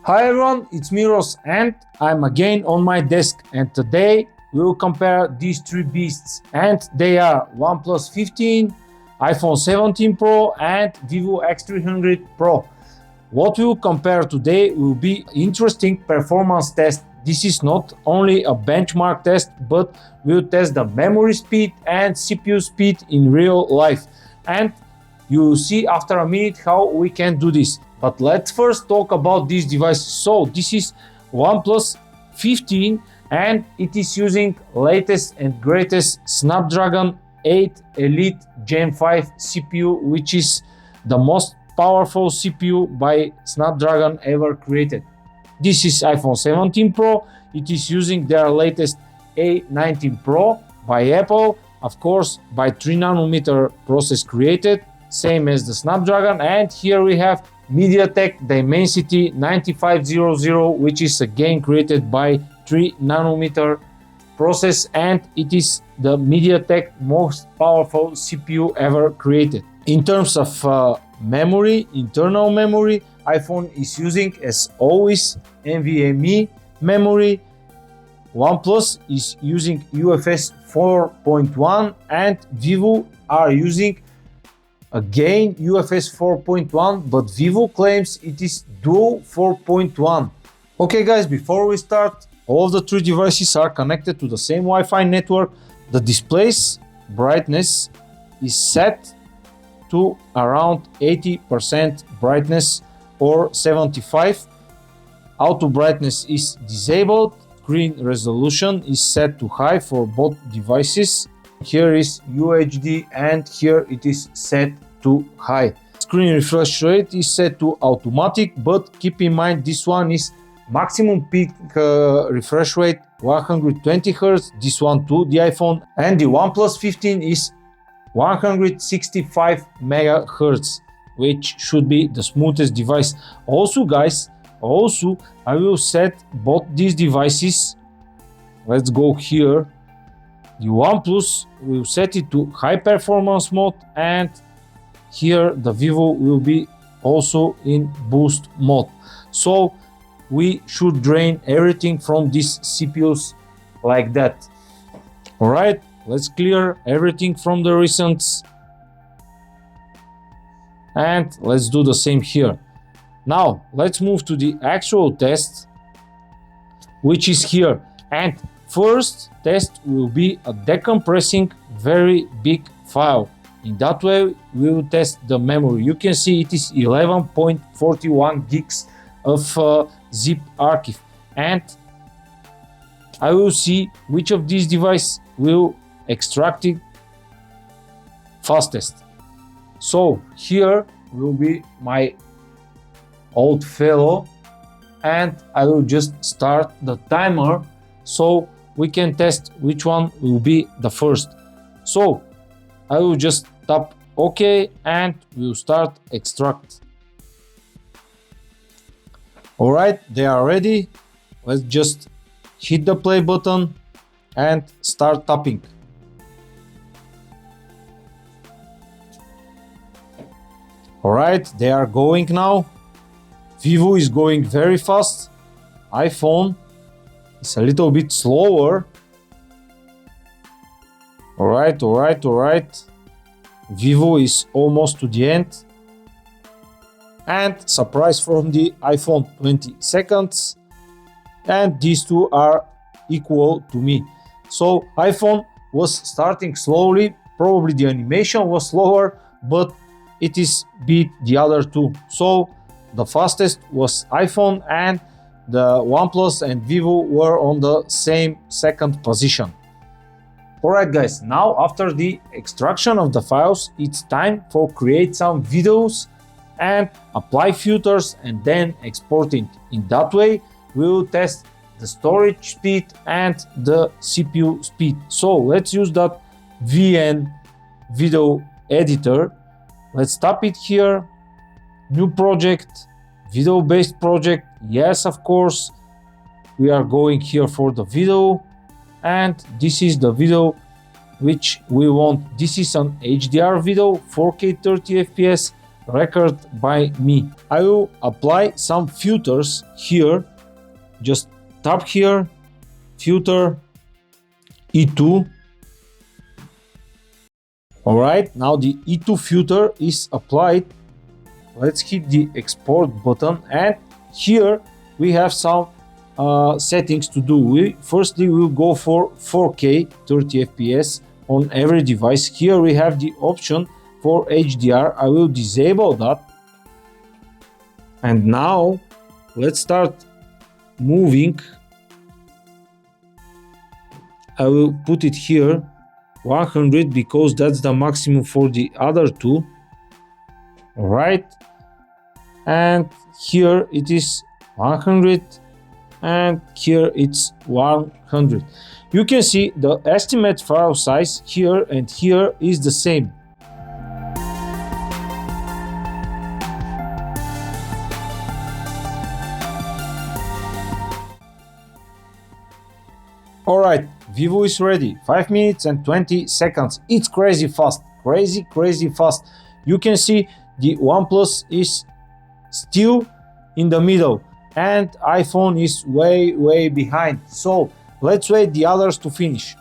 Hi everyone, it's Miros and I'm again on my desk, and today we will compare these three beasts, and they are OnePlus 15, iPhone 17 Pro and Vivo X300 Pro. What we will compare today will be interesting performance test. This is not only a benchmark test, but we'll test the memory speed and CPU speed in real life. And you will see after a minute how we can do this. But let's first talk about this device. So this is OnePlus 15 and it is using latest and greatest Snapdragon 8 Elite Gen 5 CPU, which is the most powerful CPU by Snapdragon ever created. This is iPhone 17 Pro. It is using their latest A19 Pro by Apple, of course by 3nm process created, same as the Snapdragon. And here we have Mediatek Dimensity 9500, which is again created by 3nm process, and it is the Mediatek most powerful CPU ever created. In terms of memory, internal memory, iPhone is using, as always, NVMe memory. OnePlus is using UFS 4.1 and Vivo are using again UFS 4.1, but Vivo claims it is dual 4.1. Okay guys, before we start, all of the three devices are connected to the same Wi-Fi network. The display's brightness is set to around 80% brightness or 75. Auto brightness is disabled. Screen resolution is set to high for both devices. Here is UHD and here it is set to high. Screen refresh rate is set to automatic, but keep in mind this one is maximum peak refresh rate 120 Hz, this one too, the iPhone, and the OnePlus 15 is 165 MHz, which should be the smoothest device. Also guys, I will set both these devices. Let's go here. The OnePlus will set it to high performance mode, and here the Vivo will be also in boost mode. So we should drain everything from these CPUs like that. All right, let's clear everything from the recents and let's do the same here. Now let's move to the actual test, which is here. And first test will be a decompressing very big file. In that way we will test the memory. You can see it is 11.41 gigs of zip archive, and I will see which of these devices will extract it fastest. So here will be my old fellow, and I will just start the timer so we can test which one will be the first. So I will just tap OK and we'll start extract. All right, they are ready. Let's just hit the play button and start tapping. All right, they are going now. Vivo is going very fast. iPhone is a little bit slower. All right. Vivo is almost to the end. And surprise from the iPhone, 20 seconds. And these two are equal to me. So iPhone was starting slowly. Probably the animation was slower, but it is beat the other two. So the fastest was iPhone, and the OnePlus and Vivo were on the same second position. Alright guys, now after the extraction of the files, it's time for create some videos and apply filters and then exporting. In that way, we will test the storage speed and the CPU speed. So let's use that VN video editor. Let's tap it here, new project, video based project. Yes, of course, we are going here for the video, and this is the video which we want. This is an HDR video, 4K 30 FPS, recorded by me. I will apply some filters here. Just tap here, filter, E2. Alright, now the E2 filter is applied. Let's hit the export button, and here we have some settings to do. Firstly we'll go for 4K 30 FPS on every device. Here we have the option for HDR. I will disable that. And now let's start moving. I will put it here 100 because that's the maximum for the other two. All right, and here it is 100, and here it's 100. You can see the estimate file size here and here is the same. Alright, Vivo is ready. 5 minutes and 20 seconds. It's crazy fast. Crazy fast. You can see the OnePlus is still in the middle and iPhone is way behind. So let's wait the others to finish.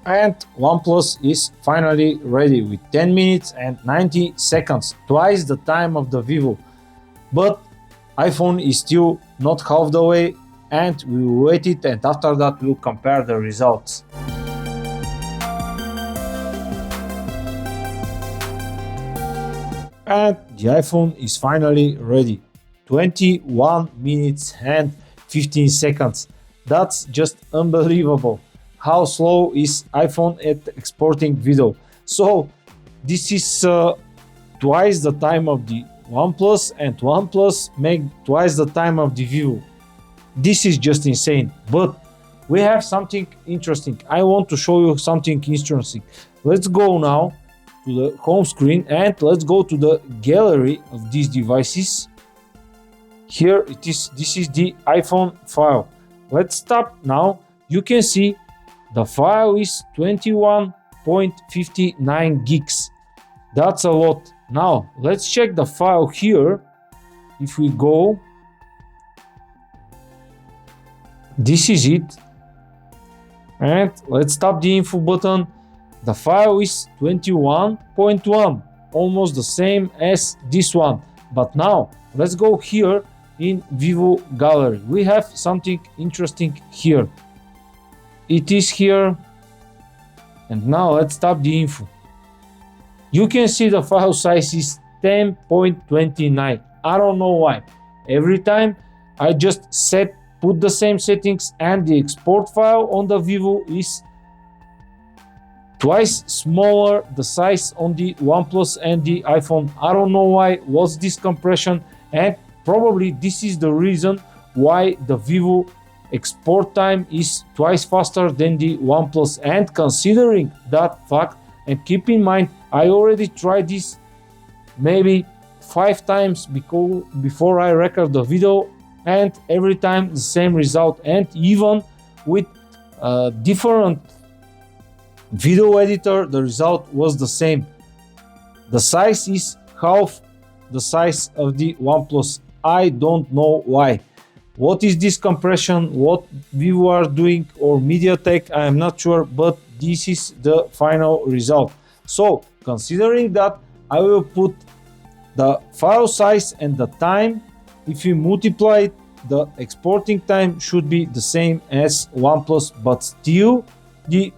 And OnePlus is finally ready with 10 minutes and 90 seconds, twice the time of the Vivo. But iPhone is still not half the way, and we will wait it, and after that we'll compare the results. And the iPhone is finally ready. 21 minutes and 15 seconds. That's just unbelievable. How slow is iPhone at exporting video? So this is twice the time of the OnePlus, and OnePlus make twice the time of the Vivo. This is just insane. But we have something interesting. I want to show you something interesting. Let's go now to the home screen and let's go to the gallery of these devices. Here it is. This is the iPhone file. Let's tap now. You can see the file is 21.59 gigs. That's a lot. Now let's check the file here. If we go, this is it, and let's tap the info button. The file is 21.1, almost the same as this one. But now let's go here in Vivo gallery. We have something interesting here. It is here, and now let's tap the info. You can see the file size is 10.29. I don't know why. Every time I just put the same settings, and the export file on the Vivo is twice smaller the size on the OnePlus and the iPhone. I don't know why. What's this compression? And probably this is the reason why the Vivo export time is twice faster than the OnePlus. And considering that fact, and keep in mind, I already tried this maybe 5 times before I record the video, and every time the same result, and even with a different video editor the result was the same. The size is half the size of the OnePlus. I don't know why. What is this compression? What Vivo are doing, or Mediatek? I am not sure, but this is the final result. So considering that, I will put the file size and the time. If you multiply it, the exporting time should be the same as OnePlus, but still the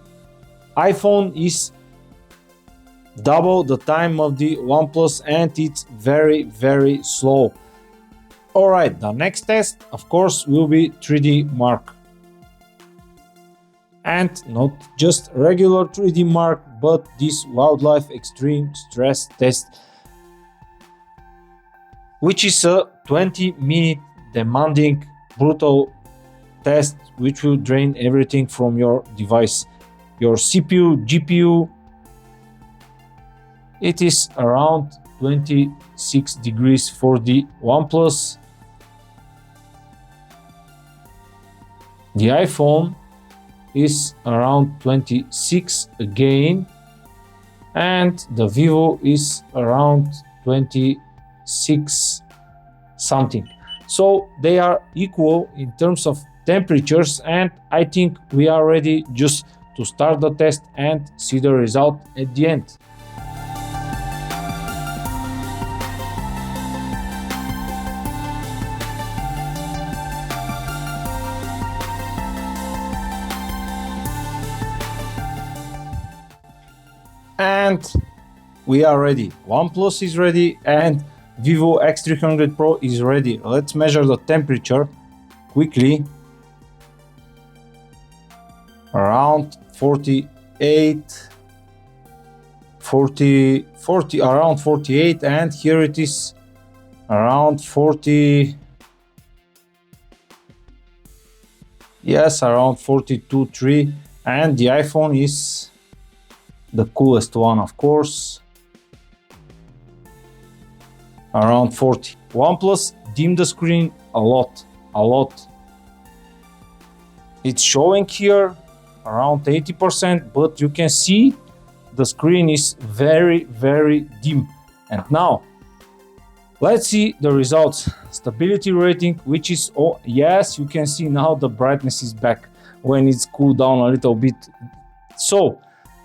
iPhone is double the time of the OnePlus, and it's very slow. Alright, the next test of course will be 3D Mark. And not just regular 3D Mark, but this wildlife extreme stress test, which is a 20-minute demanding, brutal test which will drain everything from your device, your CPU, GPU. It is around 26 degrees for the OnePlus. The iPhone, is around 26 again, and the Vivo is around 26 something. So they are equal in terms of temperatures, and I think we are ready just to start the test and see the result at the end. And we are ready. OnePlus is ready and Vivo X300 Pro is ready. Let's measure the temperature quickly. Around 48, 40, around 48, and here it is around 40. Yes, around 42.3, and the iPhone is the coolest one, of course, around 40. OnePlus dimmed the screen a lot. It's showing here around 80%, but you can see the screen is very dim. And now let's see the results. Stability rating, which is, oh yes, you can see now the brightness is back when it's cooled down a little bit. So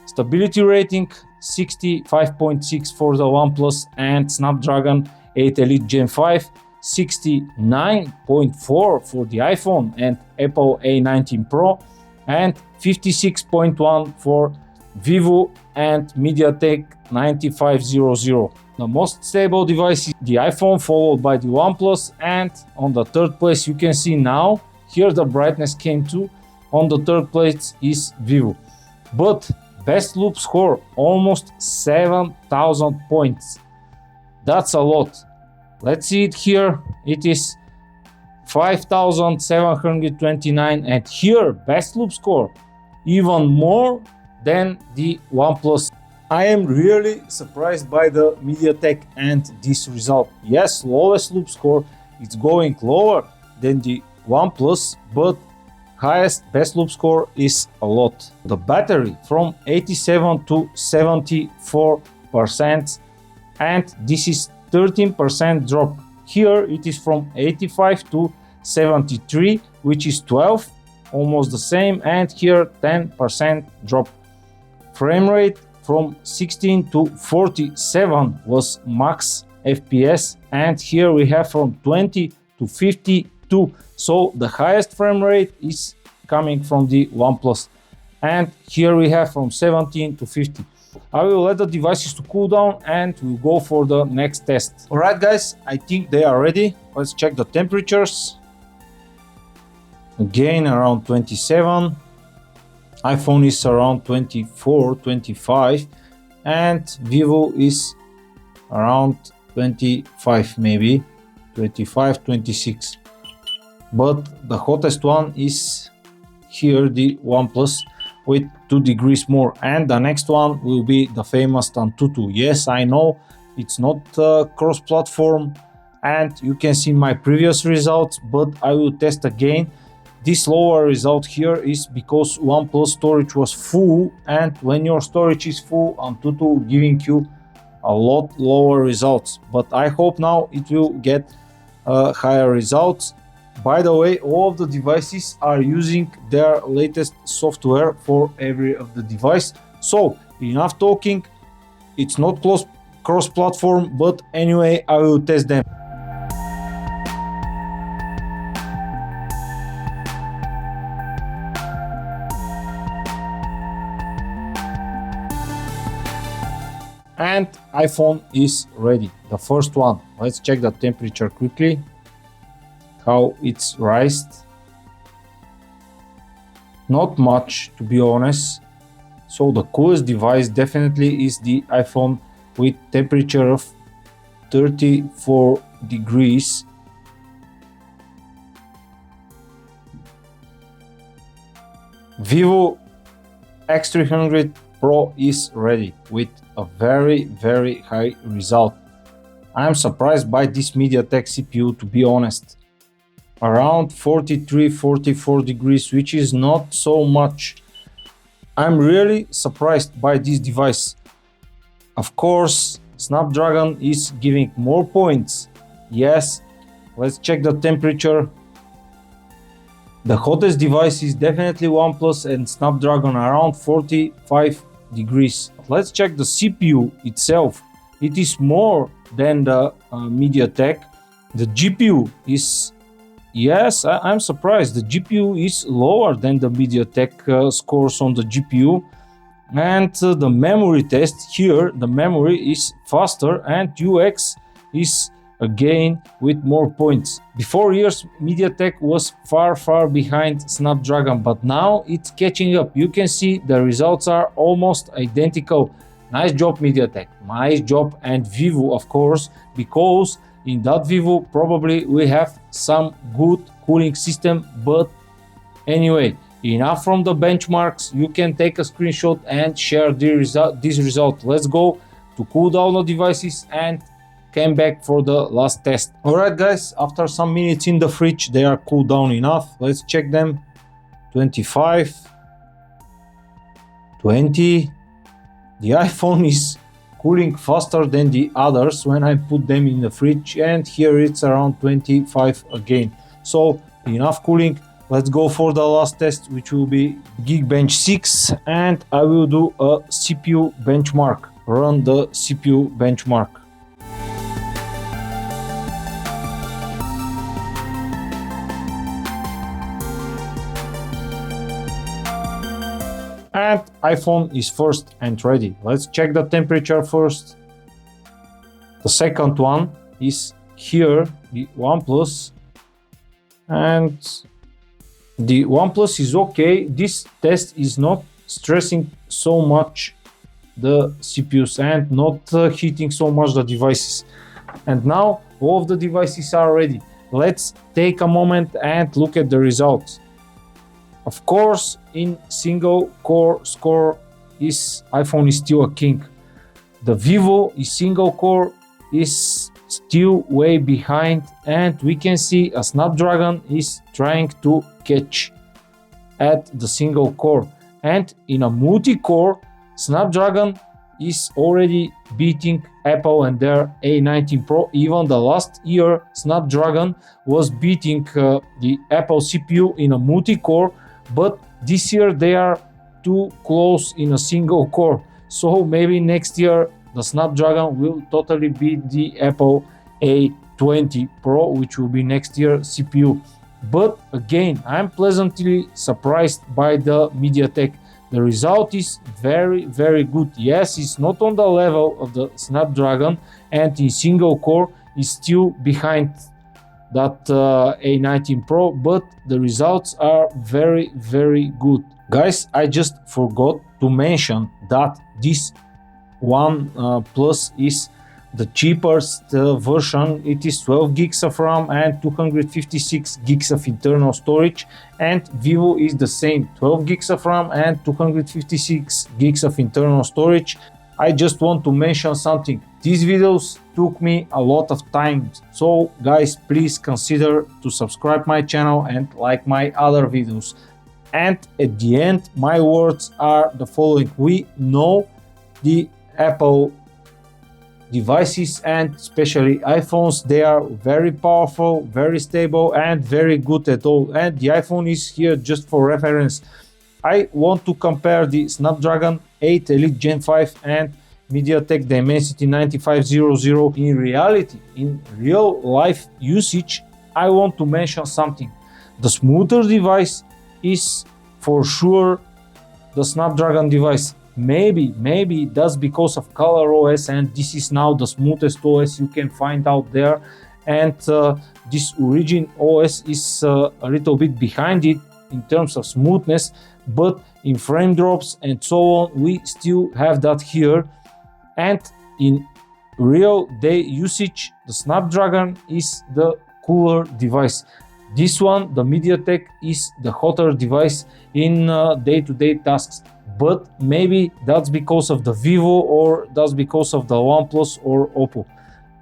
stability rating 65.6 for the OnePlus, and Snapdragon 8 Elite Gen 5 69.4 for the iPhone and Apple A19 Pro, and 56.1 for Vivo and Mediatek 9500. The most stable device is the iPhone, followed by the OnePlus, and on the third place you can see now, here the brightness came too, on the third place is Vivo. But best loop score, almost 7,000 points. That's a lot. Let's see it here. It is 5,729, and here best loop score even more than the OnePlus. I am really surprised by the Mediatek and this result. Yes, lowest loop score, it's going lower than the OnePlus, but highest best loop score is a lot. The battery from 87 to 74%, and this is 13% drop. Here it is from 85 to 73, which is 12, almost the same, and here 10% drop. Frame rate from 16 to 47 was max FPS, and here we have from 20 to 52. So the highest frame rate is coming from the OnePlus, and here we have from 17 to 50. I will let the devices to cool down and we'll go for the next test. Alright guys, I think they are ready. Let's check the temperatures. Again around 27. iPhone is around 24, 25, and Vivo is around 25, maybe 25, 26. But the hottest one is here, the OnePlus, with 2 degrees more, and the next one will be the famous Antutu. Yes, I know it's not cross-platform, and you can see my previous results, but I will test again. This lower result here is because OnePlus storage was full, and when your storage is full, Antutu giving you a lot lower results. But I hope now it will get higher results. By the way, all of the devices are using their latest software for every of the device. So enough talking, it's not cross-platform, but anyway, I will test them. And iPhone is ready, the first one. Let's check the temperature quickly, how it's rised. Not much, to be honest. So the coolest device definitely is the iPhone, with temperature of 34 degrees. Vivo X300 Pro is ready with a very high result. I am surprised by this Mediatek CPU, to be honest. Around 43-44 degrees, which is not so much I'm really surprised by this device. Of course, Snapdragon is giving more points. Yes, let's check the temperature. The hottest device is definitely OnePlus and Snapdragon around 45 degrees. Let's check the CPU itself. It is more than the Mediatek. The GPU is, yes, I'm surprised. The GPU is lower than the Mediatek scores on the GPU. And the memory test here, the memory is faster and UX is again with more points. Before years, Mediatek was far behind Snapdragon, but now it's catching up. You can see the results are almost identical. Nice job, Mediatek. Nice job, and Vivo, of course, because in that Vivo probably we have some good cooling system. But anyway, enough from the benchmarks. You can take a screenshot and share this result. Let's go to cool down the devices and came back for the last test. Alright guys, after some minutes in the fridge, they are cooled down enough. Let's check them. 25, 20. The iPhone is cooling faster than the others when I put them in the fridge, and here it's around 25 again. So enough cooling. Let's go for the last test, which will be Geekbench 6, and I will do a CPU benchmark. Run the CPU benchmark. And iPhone is first and ready. Let's check the temperature first. The second one is here, the OnePlus. And the OnePlus is okay. This test is not stressing so much the CPUs and not heating so much the devices. And now all of the devices are ready. Let's take a moment and look at the results. Of course, in single core score, iPhone is still a king. The Vivo is single core is still way behind, and we can see a Snapdragon is trying to catch at the single core. And in a multi-core, Snapdragon is already beating Apple and their A19 Pro. Even the last year, Snapdragon was beating the Apple CPU in a multi-core, but this year they are too close in a single core. So maybe next year the Snapdragon will totally beat the Apple A20 Pro, which will be next year CPU. But again, I'm pleasantly surprised by the Mediatek. The result is very good. Yes, it's not on the level of the Snapdragon, and in single core is still behind that A19 Pro, but the results are very good. Guys, I just forgot to mention that this OnePlus is the cheapest version. It is 12 gigs of RAM and 256 gigs of internal storage, and Vivo is the same, 12 gigs of RAM and 256 gigs of internal storage. I just want to mention something. These videos took me a lot of time, so guys, please consider to subscribe my channel and like my other videos. And at the end, my words are the following. We know the Apple devices, and especially iPhones, they are very powerful, very stable, and very good at all. And the iPhone is here just for reference. I want to compare the Snapdragon 8 Elite Gen 5 and Mediatek Dimensity 9500. In reality, in real life usage, I want to mention something. The smoother device is for sure the Snapdragon device. Maybe that's because of ColorOS, and this is now the smoothest OS you can find out there. And this Origin OS is a little bit behind it in terms of smoothness, but in frame drops and so on, we still have that here. And in real day usage, the Snapdragon is the cooler device. This one, the Mediatek, is the hotter device in day-to-day tasks. But maybe that's because of the Vivo, or that's because of the OnePlus or Oppo.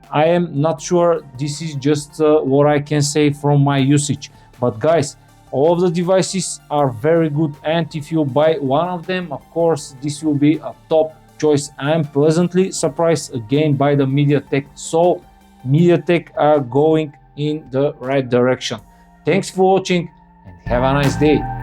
I am not sure. This is just what I can say from my usage. But guys, All of the devices are very good, and if you buy one of them, of course, this will be a top choice. I'm pleasantly surprised again by the Mediatek. So Mediatek are going in the right direction. Thanks for watching and have a nice day.